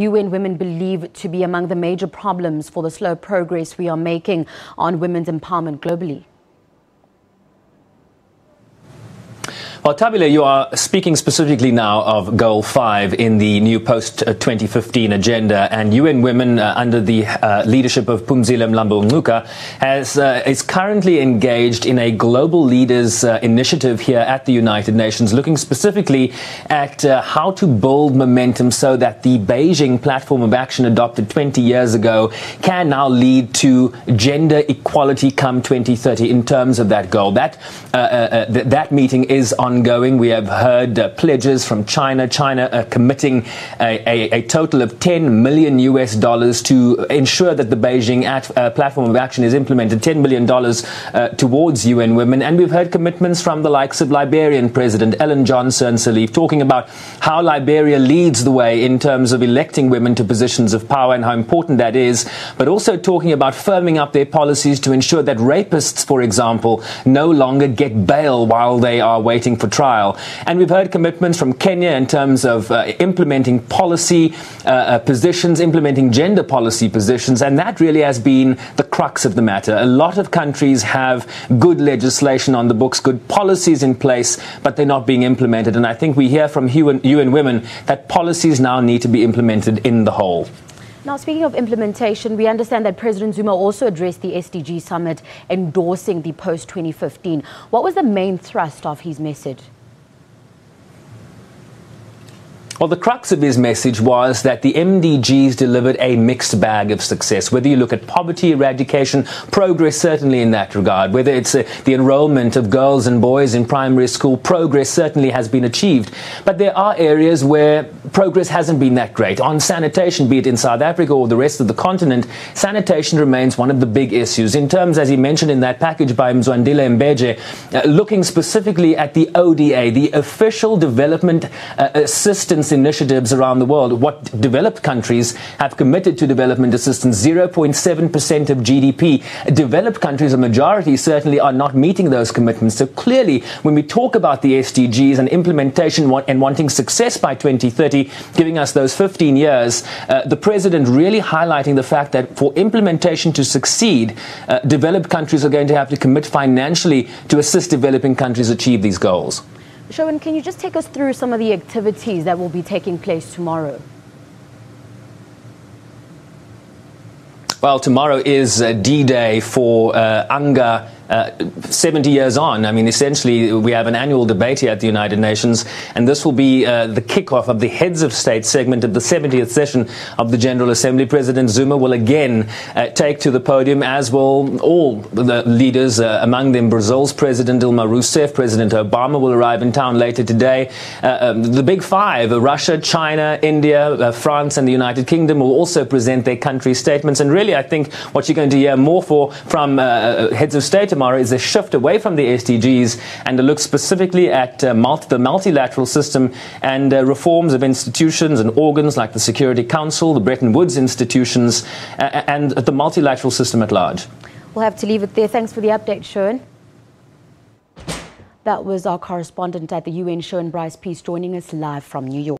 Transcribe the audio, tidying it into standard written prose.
UN Women believe to be among the major problems for the slow progress we are making on women's empowerment globally? Well, Tabile, you are speaking specifically now of Goal 5 in the new post-2015 agenda, and UN Women, under the leadership of Phumzile Mlambo-Ngcuka, is currently engaged in a global leaders initiative here at the United Nations, looking specifically at how to build momentum so that the Beijing platform of action adopted 20 years ago can now lead to gender equality come 2030 in terms of that goal. That meeting is ongoing. We have heard pledges from China committing a total of $10 million to ensure that the Beijing platform of action is implemented, $10 million towards UN Women. And we've heard commitments from the likes of Liberian President Ellen Johnson Sirleaf talking about how Liberia leads the way in terms of electing women to positions of power and how important that is, but also talking about firming up their policies to ensure that rapists, for example, no longer get bail while they are waiting for trial. And we've heard commitments from Kenya in terms of implementing policy positions, implementing gender policy positions, and that really has been the crux of the matter. A lot of countries have good legislation on the books, good policies in place, but they're not being implemented. And I think we hear from UN Women that policies now need to be implemented in the whole. Now, speaking of implementation, we understand that President Zuma also addressed the SDG summit endorsing the post-2015. What was the main thrust of his message? Well, the crux of his message was that the MDGs delivered a mixed bag of success. Whether you look at poverty eradication, progress certainly in that regard. Whether it's the enrollment of girls and boys in primary school, progress certainly has been achieved. But there are areas where progress hasn't been that great. On sanitation, be it in South Africa or the rest of the continent, sanitation remains one of the big issues. In terms, as he mentioned in that package by Mzwandile Mbeje, looking specifically at the ODA, the Official Development Assistance initiatives around the world, what developed countries have committed to development assistance, 0.7% of GDP. Developed countries, a majority, certainly are not meeting those commitments. So clearly, when we talk about the SDGs and implementation and wanting success by 2030, giving us those 15 years, the president really highlighting the fact that for implementation to succeed, developed countries are going to have to commit financially to assist developing countries achieve these goals. Sherwin, can you just take us through some of the activities that will be taking place tomorrow? Well, tomorrow is D-Day for UNGA. 70 years on. I mean, essentially, we have an annual debate here at the United Nations, and this will be the kickoff of the Heads of State segment of the 70th session of the General Assembly. President Zuma will again take to the podium, as will all the leaders, among them Brazil's President Dilma Rousseff. President Obama will arrive in town later today. The Big Five, Russia, China, India, France, and the United Kingdom will also present their country statements. And really, I think what you're going to hear more from Heads of State tomorrow is a shift away from the SDGs and a look specifically at the multilateral system and reforms of institutions and organs like the Security Council, the Bretton Woods institutions, and the multilateral system at large. We'll have to leave it there. Thanks for the update, Sherwin. That was our correspondent at the UN, Sherwin Bryce-Pease, joining us live from New York.